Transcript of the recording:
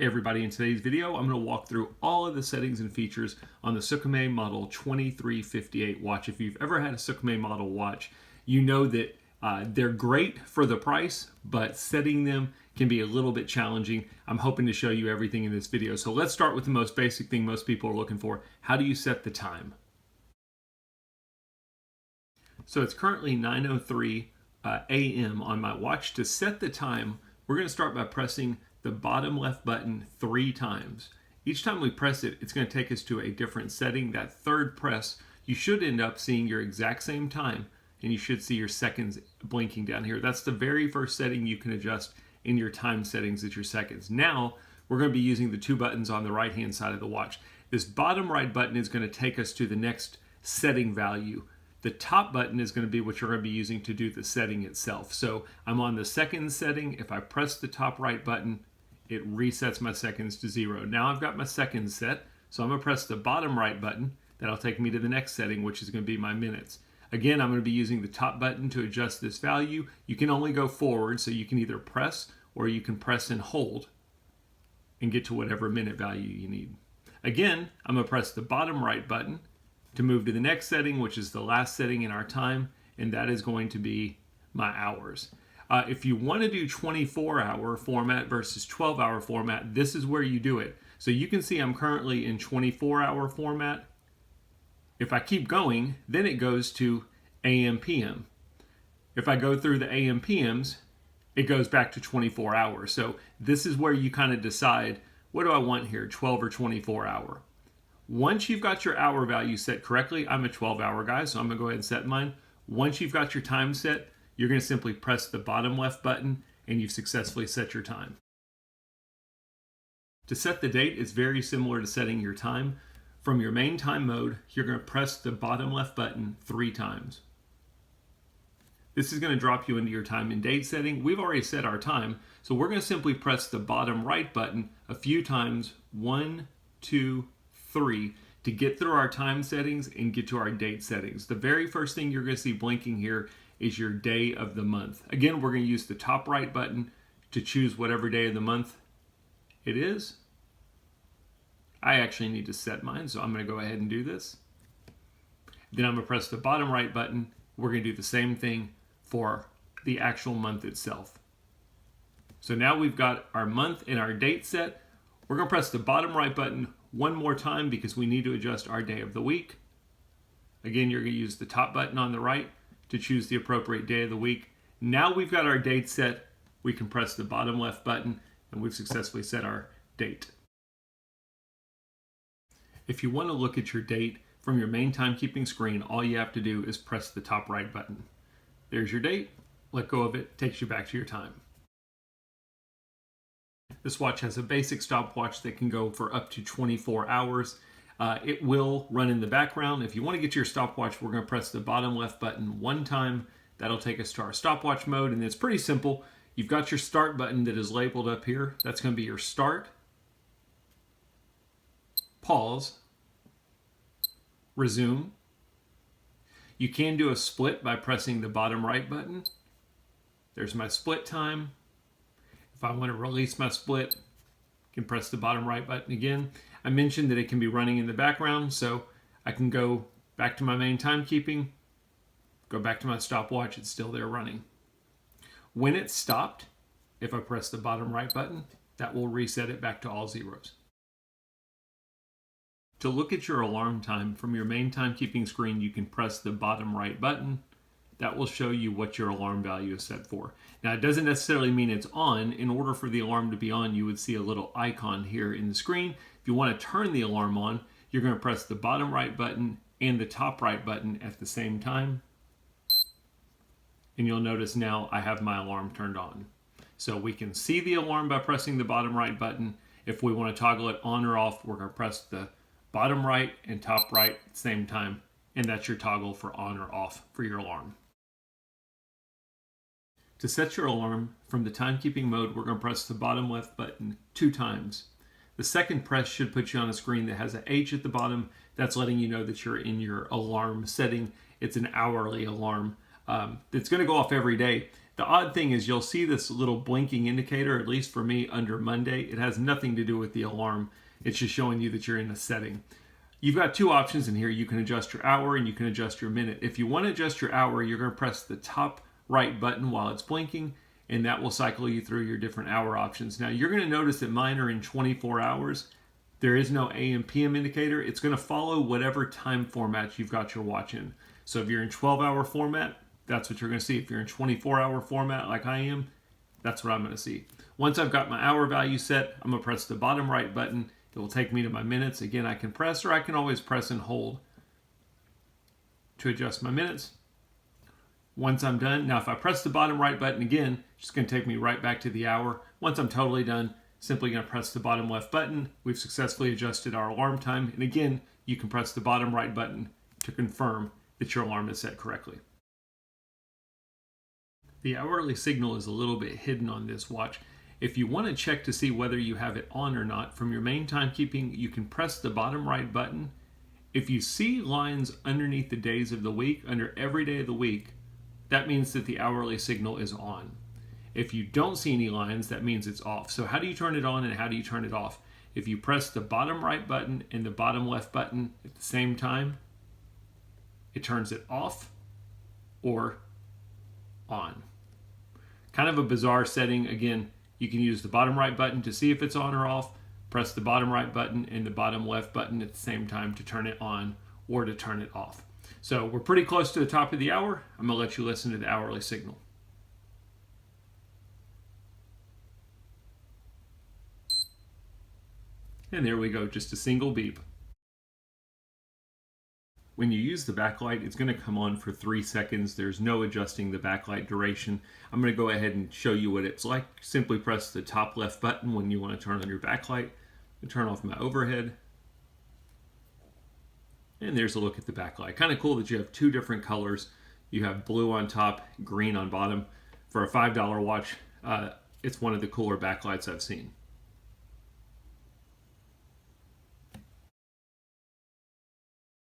Hey everybody, in today's video I'm going to walk through all of the settings and features on the SKMEI Model 2358 watch. If you've ever had a SKMEI model watch, you know that they're great for the price, but setting them can be a little bit challenging. I'm hoping to show you everything in this video. So let's start with the most basic thing most people are looking for. How do you set the time? So it's currently 9:03 a.m. on my watch. To set the time, we're going to start by pressing the bottom left button 3 times. Each time we press it, it's going to take us to a different setting. That third press, you should end up seeing your exact same time, and you should see your seconds blinking down here. That's the very first setting you can adjust in your time settings at your seconds. Now, we're going to be using the 2 buttons on the right-hand side of the watch. This bottom right button is going to take us to the next setting value. The top button is going to be what you're going to be using to do the setting itself. So I'm on the second setting. If I press the top right button, it resets my seconds to 0. Now I've got my seconds set, so I'm going to press the bottom right button. That'll take me to the next setting, which is going to be my minutes. Again, I'm going to be using the top button to adjust this value. You can only go forward, so you can either press or you can press and hold and get to whatever minute value you need. Again, I'm going to press the bottom right button to move to the next setting, which is the last setting in our time, and that is going to be my hours. If you want to do 24-hour format versus 12-hour format, this is where you do it. So you can see I'm currently in 24-hour format. If I keep going, then it goes to AM, PM. If I go through the AM, PMs, it goes back to 24 hours. So this is where you kind of decide, what do I want here, 12 or 24 hour? Once you've got your hour value set correctly, I'm a 12-hour guy, so I'm going to go ahead and set mine. Once you've got your time set, you're going to simply press the bottom left button and you've successfully set your time. To set the date, it's very similar to setting your time. From your main time mode, you're going to press the bottom left button 3 times. This is going to drop you into your time and date setting. We've already set our time, so we're going to simply press the bottom right button a few times, 1, 2, 3, to get through our time settings and get to our date settings. The very first thing you're going to see blinking here is your day of the month. Again, we're going to use the top right button to choose whatever day of the month it is. I actually need to set mine, so I'm going to go ahead and do this. Then I'm going to press the bottom right button. We're going to do the same thing for the actual month itself. So now we've got our month and our date set. We're going to press the bottom right button one more time because we need to adjust our day of the week. Again, you're going to use the top button on the right to choose the appropriate day of the week. Now we've got our date set. We can press the bottom left button and we've successfully set our date. If you want to look at your date from your main timekeeping screen, all you have to do is press the top right button. There's your date. Let go of it. Takes you back to your time. This watch has a basic stopwatch that can go for up to 24 hours. It will run in the background. If you want to get to your stopwatch, we're going to press the bottom left button 1 time. That'll take us to our stopwatch mode, and it's pretty simple. You've got your start button that is labeled up here. That's going to be your start, pause, resume. You can do a split by pressing the bottom right button. There's my split time. If I want to release my split, I can press the bottom right button again. I mentioned that it can be running in the background, so I can go back to my main timekeeping, go back to my stopwatch, it's still there running. When it's stopped, if I press the bottom right button, that will reset it back to all zeros. To look at your alarm time from your main timekeeping screen, you can press the bottom right button. That will show you what your alarm value is set for. Now, it doesn't necessarily mean it's on. In order for the alarm to be on, you would see a little icon here in the screen. If you want to turn the alarm on, you're going to press the bottom right button and the top right button at the same time. And you'll notice now I have my alarm turned on. So we can see the alarm by pressing the bottom right button. If we want to toggle it on or off, we're going to press the bottom right and top right at the same time. And that's your toggle for on or off for your alarm. To set your alarm from the timekeeping mode, we're going to press the bottom left button 2 times. The second press should put you on a screen that has an H at the bottom. That's letting you know that you're in your alarm setting. It's an hourly alarm. It's going to go off every day. The odd thing is you'll see this little blinking indicator, at least for me, under Monday. It has nothing to do with the alarm. It's just showing you that you're in a setting. You've got two options in here. You can adjust your hour and you can adjust your minute. If you want to adjust your hour, you're going to press the top right button while it's blinking, and that will cycle you through your different hour options. Now, you're going to notice that mine are in 24 hours. There is no AM PM indicator. It's going to follow whatever time format you've got your watch in. So if you're in 12-hour format, that's what you're going to see. If you're in 24-hour format like I am, that's what I'm going to see. Once I've got my hour value set, I'm going to press the bottom right button. It will take me to my minutes. Again, I can press, or I can always press and hold to adjust my minutes. Once I'm done, now if I press the bottom right button again, it's just going to take me right back to the hour. Once I'm totally done, simply going to press the bottom left button. We've successfully adjusted our alarm time. And again, you can press the bottom right button to confirm that your alarm is set correctly. The hourly signal is a little bit hidden on this watch. If you want to check to see whether you have it on or not, from your main timekeeping, you can press the bottom right button. If you see lines underneath the days of the week, under every day of the week, that means that the hourly signal is on. If you don't see any lines, that means it's off. So how do you turn it on and how do you turn it off? If you press the bottom right button and the bottom left button at the same time, it turns it off or on. Kind of a bizarre setting. Again, you can use the bottom right button to see if it's on or off, press the bottom right button and the bottom left button at the same time to turn it on or to turn it off. So we're pretty close to the top of the hour. I'm going to let you listen to the hourly signal. And there we go, just a single beep. When you use the backlight, it's going to come on for 3 seconds. There's no adjusting the backlight duration. I'm going to go ahead and show you what it's like. Simply press the top left button when you want to turn on your backlight. And turn off my overhead. And there's a look at the backlight. Kind of cool that you have two different colors. You have blue on top, green on bottom. For a $5 watch, it's one of the cooler backlights I've seen.